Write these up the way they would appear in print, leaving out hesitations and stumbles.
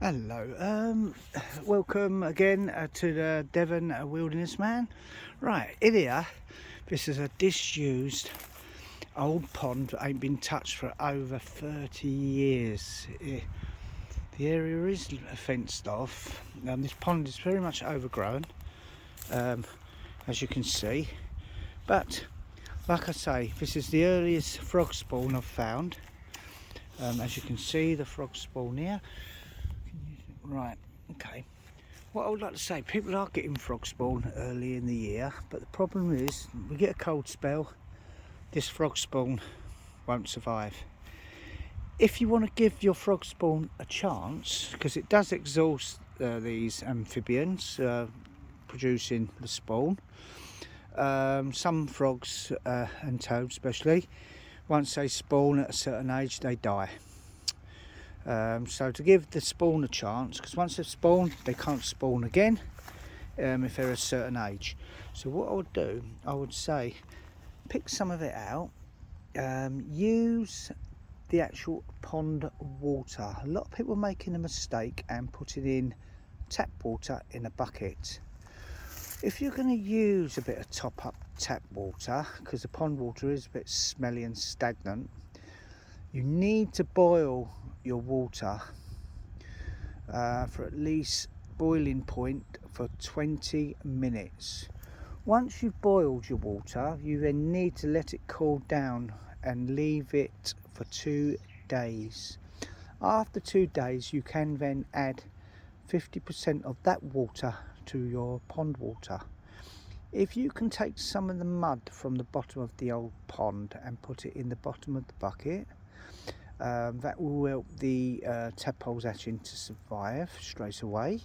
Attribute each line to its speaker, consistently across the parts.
Speaker 1: Hello, welcome again to the Devon Wilderness Man. Right, in here, this is a disused old pond that ain't been touched for over 30 years. The area is fenced off. This pond is very much overgrown, as you can see. But, like I say, this is the earliest frog spawn I've found. As you can see, the frog spawn here. Right, okay. What I would like to say, people are getting frog spawn early in the year, but the problem is we get a cold spell, this frog spawn won't survive. If you want to give your frog spawn a chance, because it does exhaust these amphibians producing the spawn, some frogs and toads especially, once they spawn at a certain age they die. So to give the spawn a chance, because once they've spawned they can't spawn again if they're a certain age. So what I would do, I would say pick some of it out, use the actual pond water. A lot of people are making a mistake and putting in tap water in a bucket. If you're going to use a bit of top up tap water, because the pond water is a bit smelly and stagnant, you need to boil your water for at least boiling point for 20 minutes. Once you've boiled your water, you then need to let it cool down and leave it for 2 days. After 2 days, you can then add 50% of that water to your pond water. If you can take some of the mud from the bottom of the old pond and put it in the bottom of the bucket, that will help the tadpoles hatching to survive straight away.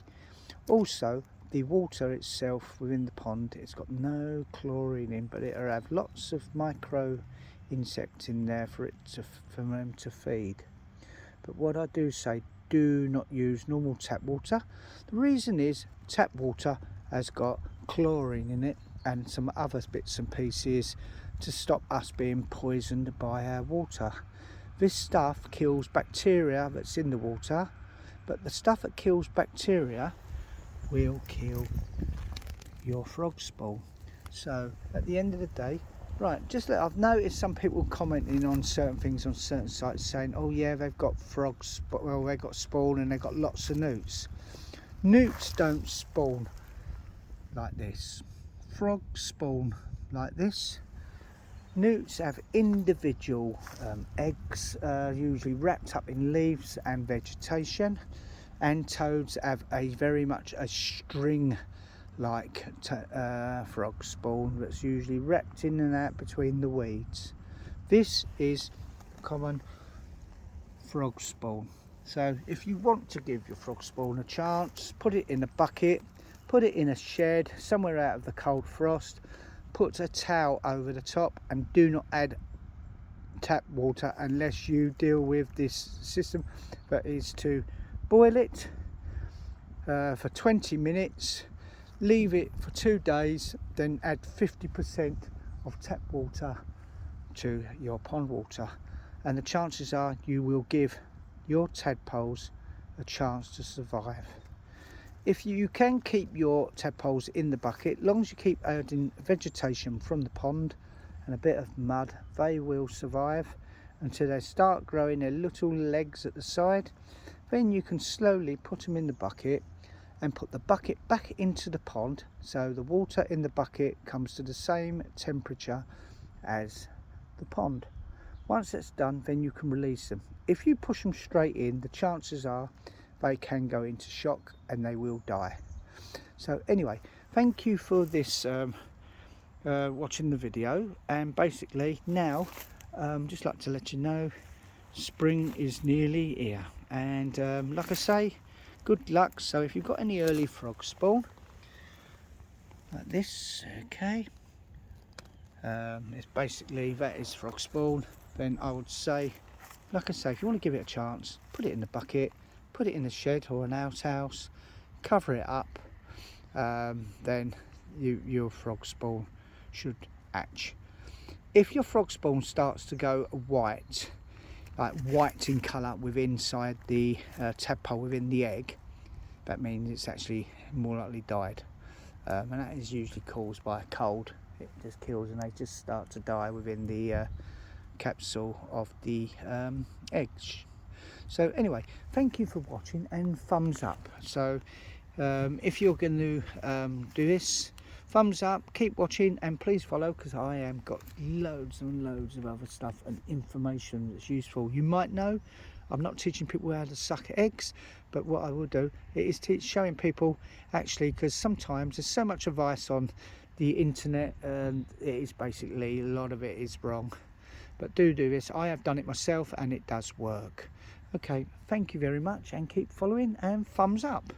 Speaker 1: Also, the water itself within the pond, it's got no chlorine in, but it'll have lots of micro insects in there for them to feed. But what I do say, do not use normal tap water. The reason is tap water has got chlorine in it and some other bits and pieces to stop us being poisoned by our water. This stuff kills bacteria that's in the water, but the stuff that kills bacteria will kill your frog spawn. So at the end of the day, right, just that I've noticed some people commenting on certain things on certain sites saying, oh yeah, they've got frogs, but well, they've got spawn and they've got lots of newts. Newts don't spawn like this. Frogs spawn like this. Newts have individual eggs, usually wrapped up in leaves and vegetation, and toads have a very much a string like frog spawn that's usually wrapped in and out between the weeds. This is common frog spawn. So if you want to give your frog spawn a chance, put it in a bucket, put it in a shed somewhere out of the cold frost, put a towel over the top, and do not add tap water unless you deal with this system, that is to boil it for 20 minutes, leave it for 2 days, then add 50% of tap water to your pond water, and the chances are you will give your tadpoles a chance to survive. If you can keep your tadpoles in the bucket, as long as you keep adding vegetation from the pond and a bit of mud, they will survive until they start growing their little legs at the side. Then you can slowly put them in the bucket and put the bucket back into the pond, so the water in the bucket comes to the same temperature as the pond. Once that's done, then you can release them. If you push them straight in, the chances are they can go into shock and they will die. So anyway, thank you for this watching the video, and basically now just like to let you know spring is nearly here, and like I say, good luck. So if you've got any early frog spawn like this, okay, it's basically that is frog spawn, then I would say, like I say, if you want to give it a chance, put it in the bucket, put it in a shed or an outhouse, cover it up, then your frog spawn should hatch. If your frog spawn starts to go white, like white in colour inside the tadpole within the egg, that means it's actually more likely died, and that is usually caused by a cold. It just kills and they just start to die within the capsule of the eggs. So anyway, thank you for watching, and thumbs up. So if you're going to do this, thumbs up, keep watching, and please follow, because I have got loads and loads of other stuff and information that's useful. You might know I'm not teaching people how to suck eggs, but what I will do is showing people actually, because sometimes there's so much advice on the internet and it is basically, a lot of it is wrong. But do this. I have done it myself and it does work. Okay, thank you very much, and keep following, and thumbs up.